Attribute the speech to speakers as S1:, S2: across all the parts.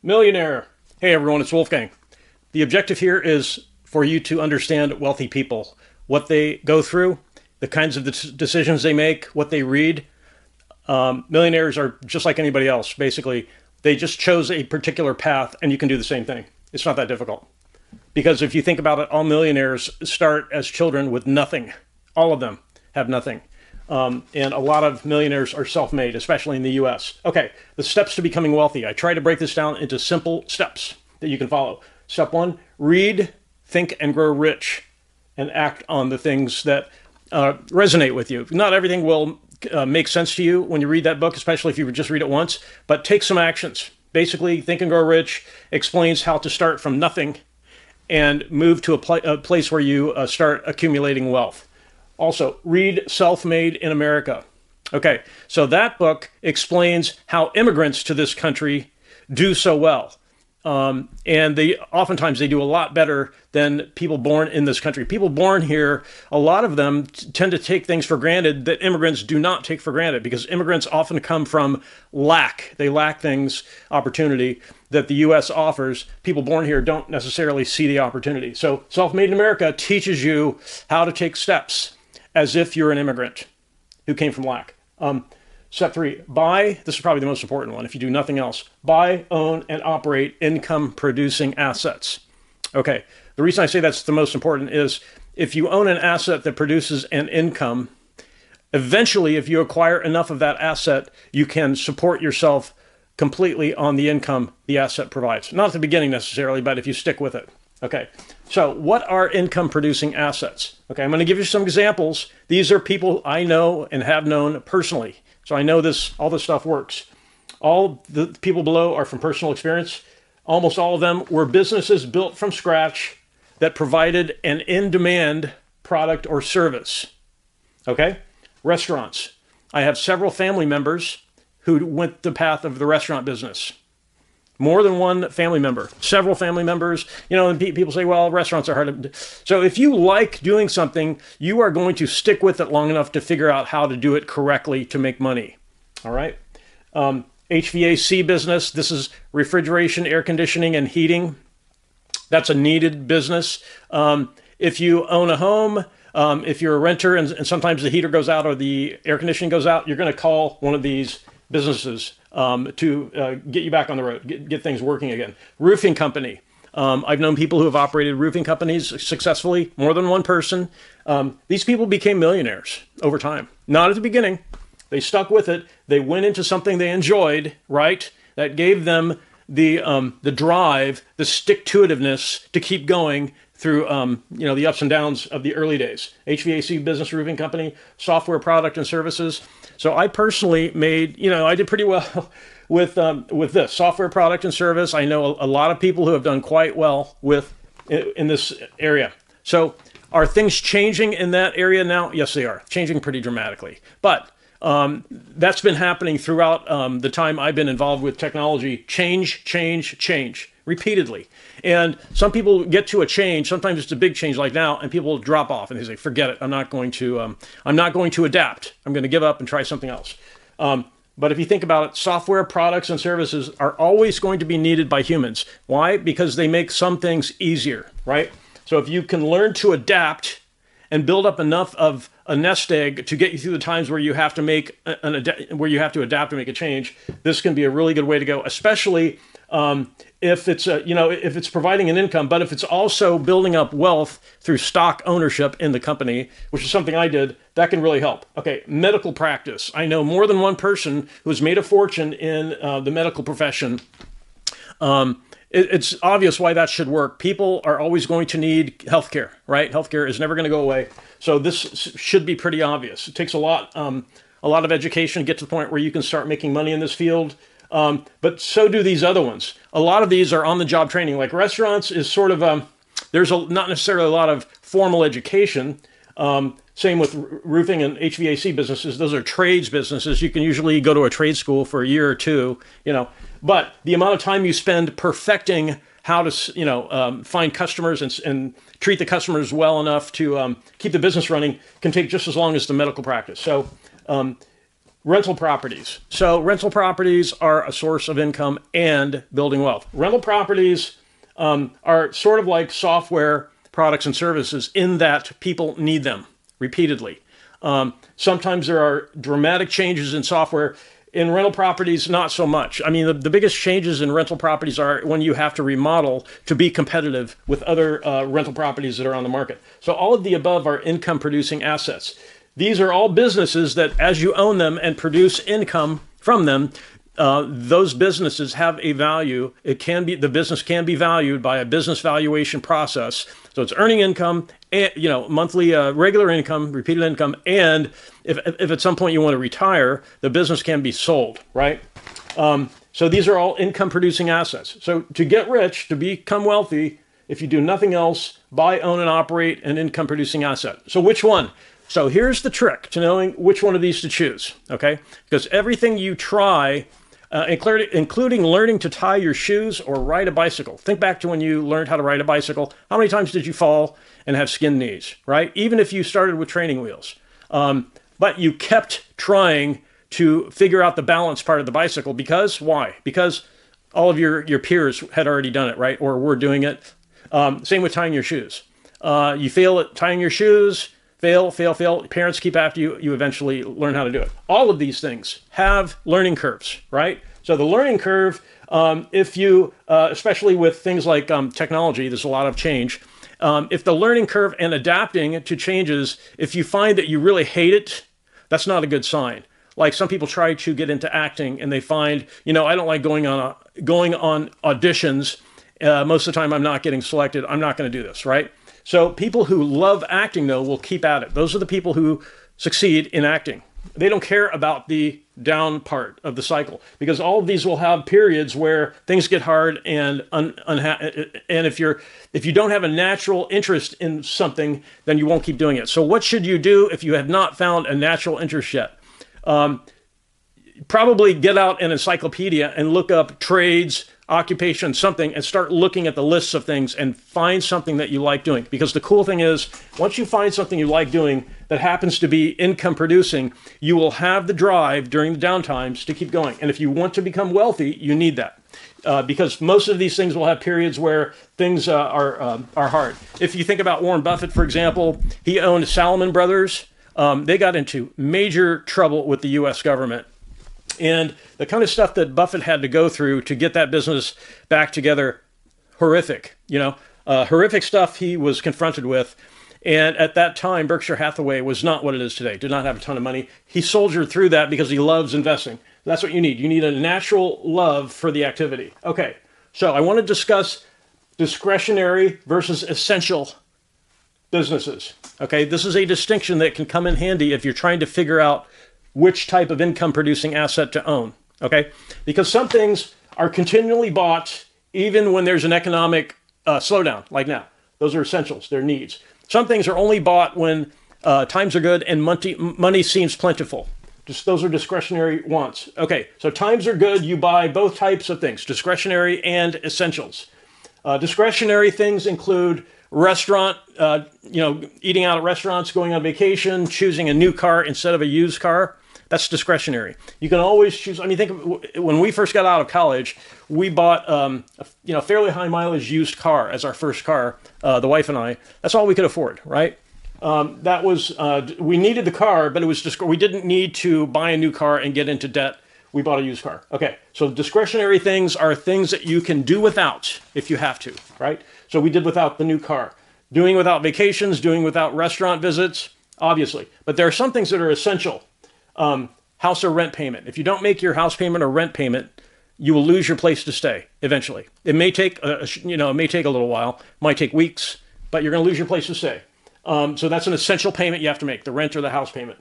S1: Millionaire. Hey everyone, it's Wolfgang. The objective here is for you to understand wealthy people, what they go through, the kinds of decisions they make, what they read. Millionaires are just like anybody else, basically. They just chose a particular path and you can do the same thing. It's not that difficult. Because if you think about it, all millionaires start as children with nothing. All of them have nothing. And a lot of millionaires are self-made, especially in the US. Okay, the steps to becoming wealthy. I try to break this down into simple steps that you can follow. Step one, read, think, and grow rich, and act on the things that resonate with you. Not everything will make sense to you when you read that book, especially if you just read it once, but take some actions. Basically, Think and Grow Rich explains how to start from nothing and move to a place where you start accumulating wealth. Also, read Self-Made in America. Okay, so that book explains how immigrants to this country do so well. And oftentimes they do a lot better than people born in this country. People born here, a lot of them tend to take things for granted that immigrants do not take for granted, because immigrants often come from lack. They lack things, opportunity that the U.S. offers. People born here don't necessarily see the opportunity. So Self-Made in America teaches you how to take steps as if you're an immigrant who came from lack. Step three, buy, this is probably the most important one if you do nothing else, buy, own, and operate income-producing assets. Okay, the reason I say that's the most important is if you own an asset that produces an income, eventually if you acquire enough of that asset, you can support yourself completely on the income the asset provides. Not at the beginning necessarily, but if you stick with it. Okay, so what are income-producing assets? Okay, I'm going to give you some examples. These are people I know and have known personally. So I know all this stuff works. All the people below are from personal experience. Almost all of them were businesses built from scratch that provided an in-demand product or service. Okay? Restaurants. I have several family members who went the path of the restaurant business. More than one family member, several family members, and people say, well, restaurants are hard to. So if you like doing something, you are going to stick with it long enough to figure out how to do it correctly to make money. All right. HVAC business. This is refrigeration, air conditioning, and heating. That's a needed business. If you own a home, if you're a renter and sometimes the heater goes out or the air conditioning goes out, you're going to call one of these businesses to get you back on the road, get things working again. Roofing company. I've known people who have operated roofing companies successfully, more than one person. These people became millionaires over time. Not at the beginning. They stuck with it. They went into something they enjoyed, right? That gave them the drive, the stick-to-itiveness to keep going through the ups and downs of the early days. HVAC business, roofing company, software product and services. So I personally I did pretty well with this software product and service. I know a lot of people who have done quite well in this area. So are things changing in that area now? Yes, they are changing pretty dramatically. But that's been happening throughout the time I've been involved with technology. Change repeatedly. And some people get to a change. Sometimes it's a big change like now, and people drop off and they say, "Forget it. I'm not going to adapt. I'm going to give up and try something else." But if you think about it, software products and services are always going to be needed by humans. Why? Because they make some things easier, right? So if you can learn to adapt and build up enough of a nest egg to get you through the times where you have to adapt and make a change, this can be a really good way to go, especially if it's providing an income, but if it's also building up wealth through stock ownership in the company, which is something I did, that can really help. Okay, medical practice. I know more than one person who has made a fortune in the medical profession. It's obvious why that should work. People are always going to need healthcare, right? Healthcare is never going to go away. So this should be pretty obvious. It takes a lot of education to get to the point where you can start making money in this field. But so do these other ones. A lot of these are on-the-job training. Like restaurants is sort of there's not necessarily a lot of formal education. Same with roofing and HVAC businesses. Those are trades businesses. You can usually go to a trade school for a year or two, But the amount of time you spend perfecting how to, find customers and treat the customers well enough to keep the business running can take just as long as the medical practice. So Rental properties. So rental properties are a source of income and building wealth. Rental properties are sort of like software products and services in that people need them repeatedly. Sometimes there are dramatic changes in software. In rental properties, not so much. I mean, the biggest changes in rental properties are when you have to remodel to be competitive with other rental properties that are on the market. So all of the above are income producing assets. These are all businesses that as you own them and produce income from them, those businesses have a value. The business can be valued by a business valuation process. So it's earning income, and, monthly regular income, repeated income, and if at some point you want to retire, the business can be sold, right? So these are all income producing assets. So to get rich, to become wealthy, if you do nothing else, buy, own, and operate an income producing asset. So which one? So here's the trick to knowing which one of these to choose, okay? Because everything you try, including learning to tie your shoes or ride a bicycle. Think back to when you learned how to ride a bicycle. How many times did you fall and have skinned knees, right? Even if you started with training wheels. But you kept trying to figure out the balance part of the bicycle because, why? Because all of your peers had already done it, right? Or were doing it. Same with tying your shoes. You fail at tying your shoes, fail. Parents keep after you. You eventually learn how to do it. All of these things have learning curves, right? So the learning curve, if you, especially with things like technology, there's a lot of change. If the learning curve and adapting to changes, if you find that you really hate it, that's not a good sign. Like some people try to get into acting and they find, I don't like going on auditions. Most of the time I'm not getting selected. I'm not going to do this, right? So people who love acting, though, will keep at it. Those are the people who succeed in acting. They don't care about the down part of the cycle because all of these will have periods where things get hard and and if you don't have a natural interest in something, then you won't keep doing it. So what should you do if you have not found a natural interest yet? Probably get out an encyclopedia and look up trades, occupation, something, and start looking at the lists of things and find something that you like doing. Because the cool thing is, once you find something you like doing that happens to be income producing, you will have the drive during the downtimes to keep going. And if you want to become wealthy, you need that. Because most of these things will have periods where things are hard. If you think about Warren Buffett, for example, he owned Salomon Brothers. They got into major trouble with the U.S. government. And the kind of stuff that Buffett had to go through to get that business back together, horrific, horrific stuff he was confronted with. And at that time, Berkshire Hathaway was not what it is today, did not have a ton of money. He soldiered through that because he loves investing. That's what you need. You need a natural love for the activity. Okay, so I want to discuss discretionary versus essential businesses. Okay, this is a distinction that can come in handy if you're trying to figure out which type of income producing asset to own, okay? Because some things are continually bought even when there's an economic slowdown, like now. Those are essentials, they're needs. Some things are only bought when times are good and money seems plentiful. Those are discretionary wants. Okay, so times are good, you buy both types of things, discretionary and essentials. Discretionary things include restaurant, eating out at restaurants, going on vacation, choosing a new car instead of a used car. That's discretionary. You can always choose. I mean, think of when we first got out of college, we bought a fairly high mileage used car as our first car, the wife and I. That's all we could afford, right? That was we needed the car, but it was just we didn't need to buy a new car and get into debt. We bought a used car. Okay, so discretionary things are things that you can do without if you have to, right? So we did without the new car. Doing without vacations, doing without restaurant visits, obviously. But there are some things that are essential. House or rent payment. If you don't make your house payment or rent payment, you will lose your place to stay eventually. It may take it may take a little while, might take weeks, but you're going to lose your place to stay. So that's an essential payment you have to make, the rent or the house payment.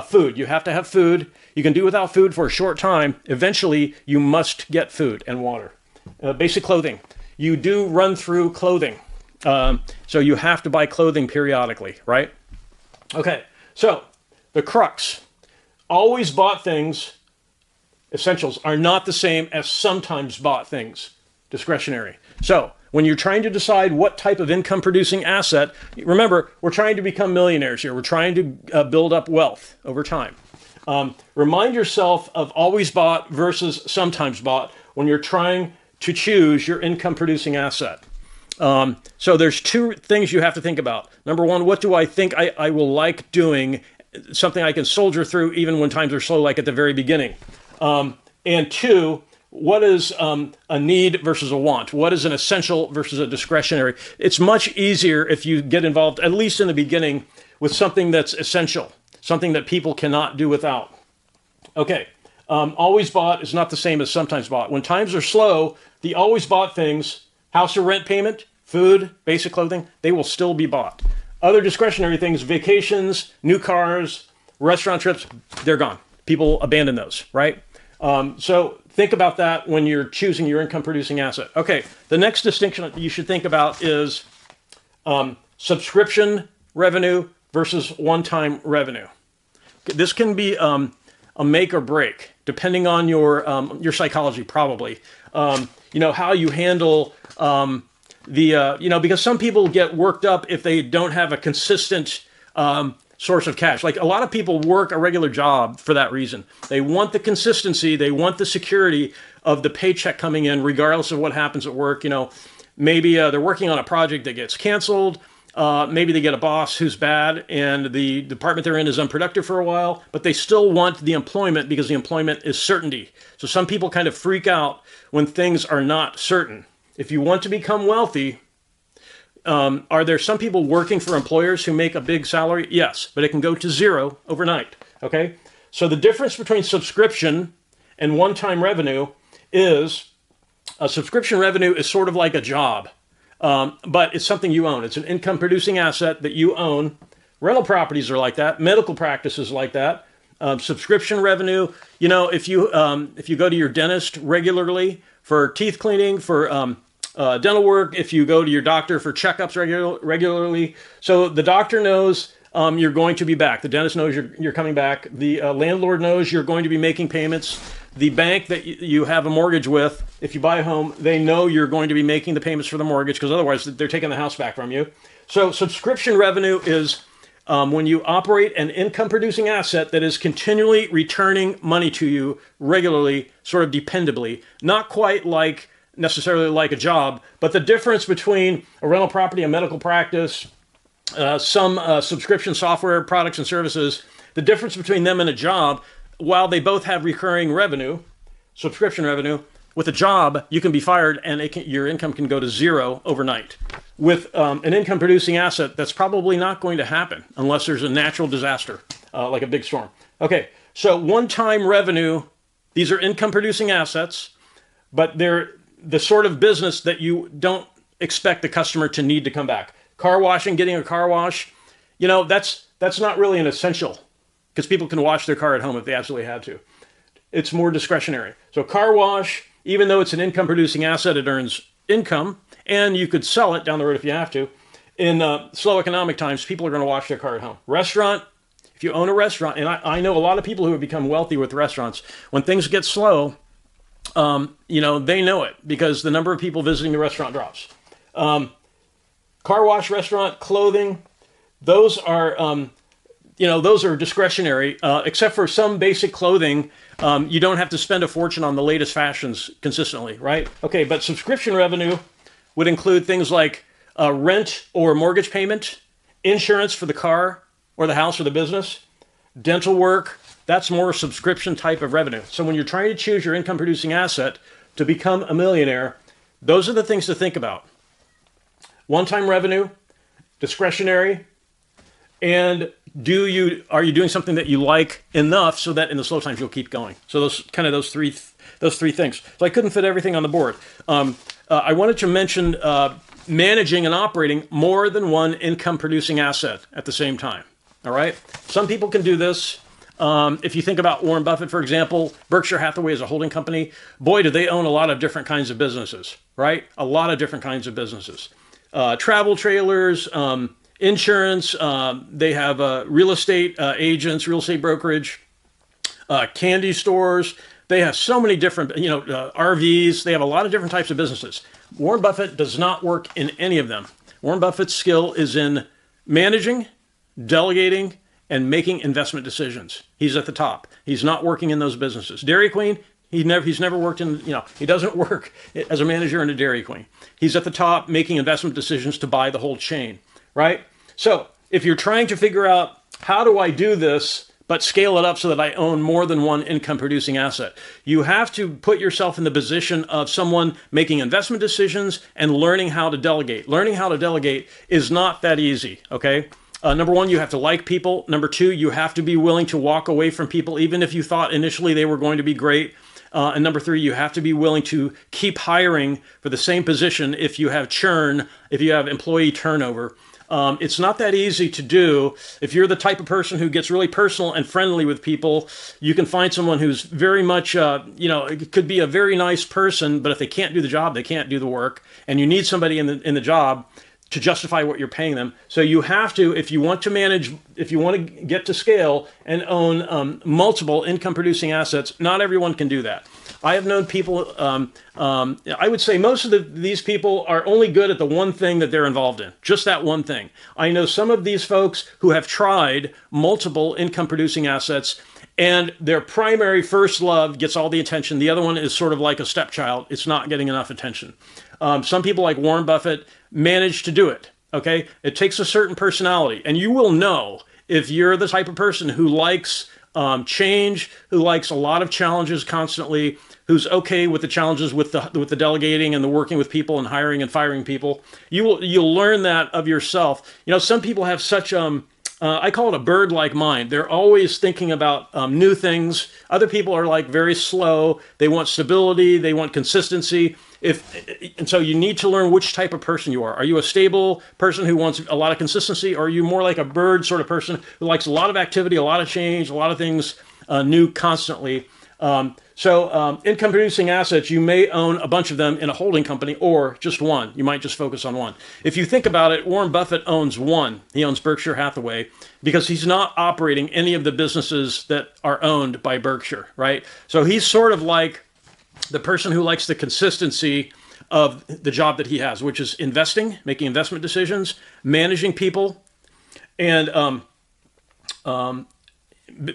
S1: Food. You have to have food. You can do without food for a short time. Eventually, you must get food and water. Basic clothing. You do run through clothing. So you have to buy clothing periodically, right? Okay, so the crux. Always bought things, essentials, are not the same as sometimes bought things, discretionary. So when you're trying to decide what type of income producing asset, remember, we're trying to become millionaires here. We're trying to build up wealth over time. Remind yourself of always bought versus sometimes bought when you're trying to choose your income producing asset. So there's two things you have to think about. Number one, what do I think I will like doing? Something I can soldier through even when times are slow, like at the very beginning. And two, what is a need versus a want? What is an essential versus a discretionary? It's much easier if you get involved, at least in the beginning, with something that's essential, something that people cannot do without. Okay, always bought is not the same as sometimes bought. When times are slow, the always bought things, house or rent payment, food, basic clothing, they will still be bought. Other discretionary things, vacations, new cars, restaurant trips, they're gone. People abandon those, right? So think about that when you're choosing your income producing asset. Okay, the next distinction you should think about is subscription revenue versus one-time revenue. This can be a make or break, depending on your psychology, probably. How you handle because some people get worked up if they don't have a consistent source of cash. Like a lot of people work a regular job for that reason. They want the consistency, they want the security of the paycheck coming in, regardless of what happens at work. Maybe they're working on a project that gets canceled. Maybe they get a boss who's bad and the department they're in is unproductive for a while, but they still want the employment because the employment is certainty. So some people kind of freak out when things are not certain. If you want to become wealthy, are there some people working for employers who make a big salary? Yes, but it can go to zero overnight, okay? So the difference between subscription and one-time revenue is a subscription revenue is sort of like a job. But it's something you own. It's an income-producing asset that you own. Rental properties are like that. Medical practices like that. Subscription revenue. If you go to your dentist regularly for teeth cleaning, for dental work, if you go to your doctor for checkups regularly, so the doctor knows you're going to be back. The dentist knows you're coming back. The landlord knows you're going to be making payments. The bank that you have a mortgage with, if you buy a home, they know you're going to be making the payments for the mortgage because otherwise they're taking the house back from you. So subscription revenue is when you operate an income-producing asset that is continually returning money to you regularly, sort of dependably, not quite necessarily like a job, but the difference between a rental property, a medical practice, some subscription software products and services, the difference between them and a job, while they both have recurring revenue, subscription revenue, with a job, you can be fired and your income can go to zero overnight. With an income-producing asset, that's probably not going to happen unless there's a natural disaster, like a big storm. Okay, so one-time revenue, these are income-producing assets, but they're the sort of business that you don't expect the customer to need to come back. Car washing, getting a car wash, that's not really an essential, because people can wash their car at home if they absolutely had to. It's more discretionary. So car wash, even though it's an income-producing asset, it earns income, and you could sell it down the road if you have to. In slow economic times, people are going to wash their car at home. Restaurant, if you own a restaurant, and I know a lot of people who have become wealthy with restaurants, when things get slow, they know it because the number of people visiting the restaurant drops. Car wash, restaurant, clothing, those are discretionary, except for some basic clothing. You don't have to spend a fortune on the latest fashions consistently, right? Okay, but subscription revenue would include things like rent or mortgage payment, insurance for the car or the house or the business, dental work. That's more subscription type of revenue. So when you're trying to choose your income producing asset to become a millionaire, those are the things to think about. One-time revenue, discretionary, and are you doing something that you like enough so that in the slow times you'll keep going? So those three things. So I couldn't fit everything on the board. I wanted to mention managing and operating more than one income producing asset at the same time. All right. Some people can do this. If you think about Warren Buffett, for example, Berkshire Hathaway is a holding company. Boy, do they own a lot of different kinds of businesses, right? A lot of different kinds of businesses. Travel trailers, insurance, they have real estate agents, real estate brokerage, candy stores. They have so many different, RVs. They have a lot of different types of businesses. Warren Buffett does not work in any of them. Warren Buffett's skill is in managing, delegating, and making investment decisions. He's at the top. He's not working in those businesses. Dairy Queen, he's never worked in, he doesn't work as a manager in a Dairy Queen. He's at the top making investment decisions to buy the whole chain, right? So if you're trying to figure out how do I do this, but scale it up so that I own more than one income producing asset, you have to put yourself in the position of someone making investment decisions and learning how to delegate. Learning how to delegate is not that easy, okay? Number one, you have to like people. Number two, you have to be willing to walk away from people, even if you thought initially they were going to be great. And number three, you have to be willing to keep hiring for the same position if you have churn, if you have employee turnover. It's not that easy to do. If you're the type of person who gets really personal and friendly with people, you can find someone who's very much, it could be a very nice person, but if they can't do the job, they can't do the work. And you need somebody in the job to justify what you're paying them. So you have to, if you want to manage, if you want to get to scale and own multiple income producing assets, not everyone can do that. I have known people, I would say most of these people are only good at the one thing that they're involved in, just that one thing. I know some of these folks who have tried multiple income producing assets and their primary first love gets all the attention. The other one is sort of like a stepchild. It's not getting enough attention. Some people like Warren Buffett manage to do it, okay? It takes a certain personality, and you will know if you're the type of person who likes change, who likes a lot of challenges constantly, who's okay with the challenges with the delegating and the working with people and hiring and firing people. You'll learn that of yourself. Some people have such I call it a bird-like mind. They're always thinking about new things. Other people are like very slow. They want stability. They want consistency. And so you need to learn which type of person you are. Are you a stable person who wants a lot of consistency, or are you more like a bird sort of person who likes a lot of activity, a lot of change, a lot of things new constantly? So income producing assets, you may own a bunch of them in a holding company or just one. You might just focus on one. If you think about it, Warren Buffett owns one. He owns Berkshire Hathaway because he's not operating any of the businesses that are owned by Berkshire, right? So he's sort of like the person who likes the consistency of the job that he has, which is investing, making investment decisions, managing people, and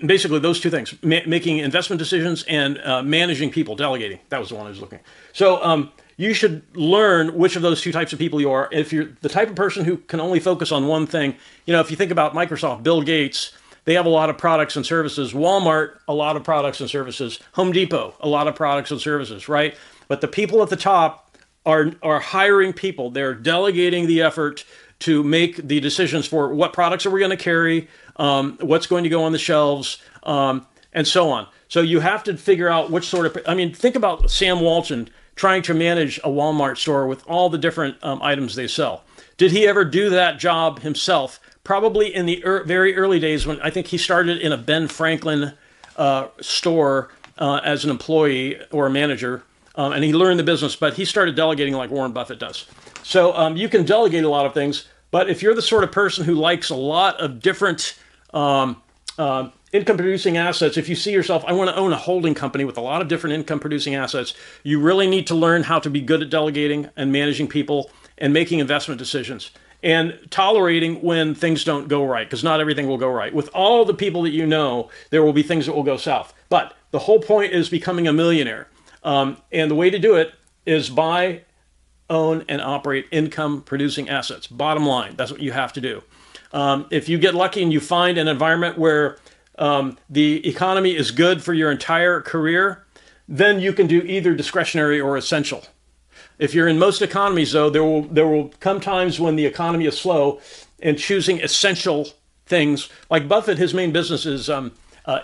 S1: basically those two things, making investment decisions and managing people, delegating. That was the one I was looking at. So you should learn which of those two types of people you are. If you're the type of person who can only focus on one thing, if you think about Microsoft, Bill Gates, they have a lot of products and services. Walmart, a lot of products and services. Home Depot, a lot of products and services, right? But the people at the top are hiring people. They're delegating the effort to make the decisions for what products are we going to carry, what's going to go on the shelves, and so on. So you have to figure out which sort of, think about Sam Walton trying to manage a Walmart store with all the different items they sell. Did he ever do that job himself? Probably in the very early days when I think he started in a Ben Franklin store as an employee or a manager, and he learned the business, but he started delegating like Warren Buffett does. So you can delegate a lot of things, but if you're the sort of person who likes a lot of different income-producing assets, if you see yourself, I want to own a holding company with a lot of different income-producing assets, you really need to learn how to be good at delegating and managing people and making investment decisions and tolerating when things don't go right, because not everything will go right. With all the people that you know, there will be things that will go south. But the whole point is becoming a millionaire. And the way to do it is buy, own, and operate income-producing assets. Bottom line, that's what you have to do. If you get lucky and you find an environment where the economy is good for your entire career, then you can do either discretionary or essential. If you're in most economies, though, there will come times when the economy is slow, and choosing essential things, like Buffett, his main business is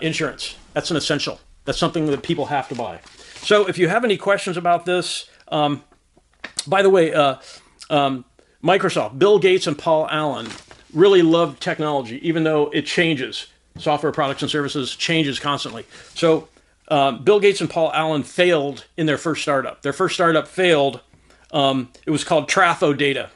S1: insurance. That's an essential. That's something that people have to buy. So if you have any questions about this, by the way, Microsoft, Bill Gates and Paul Allen really love technology, even though it changes. Software products and services changes constantly. So Bill Gates and Paul Allen failed in their first startup. Their first startup failed. It was called Trafo Data.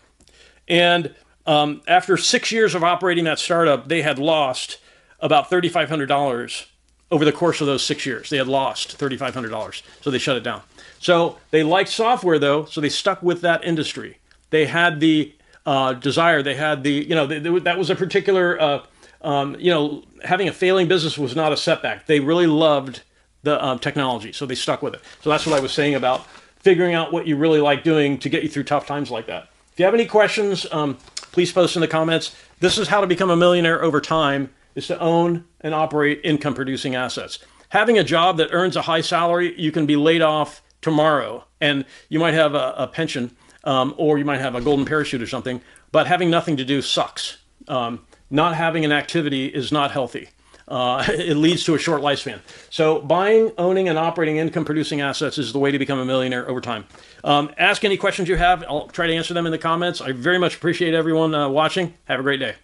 S1: And after 6 years of operating that startup, they had lost about $3,500 over the course of those 6 years. They had lost $3,500, so they shut it down. So they liked software, though, so they stuck with that industry. They had the desire. They had the, that was a particular Having a failing business was not a setback. They really loved the technology, so they stuck with it. So that's what I was saying about figuring out what you really like doing to get you through tough times like that. If you have any questions, please post in the comments. This is how to become a millionaire over time, is to own and operate income producing assets. Having a job that earns a high salary, you can be laid off tomorrow and you might have a pension or you might have a golden parachute or something, but having nothing to do sucks. Not having an activity is not healthy. It leads to a short lifespan. So buying, owning, and operating income-producing assets is the way to become a millionaire over time. Ask any questions you have. I'll try to answer them in the comments. I very much appreciate everyone watching. Have a great day.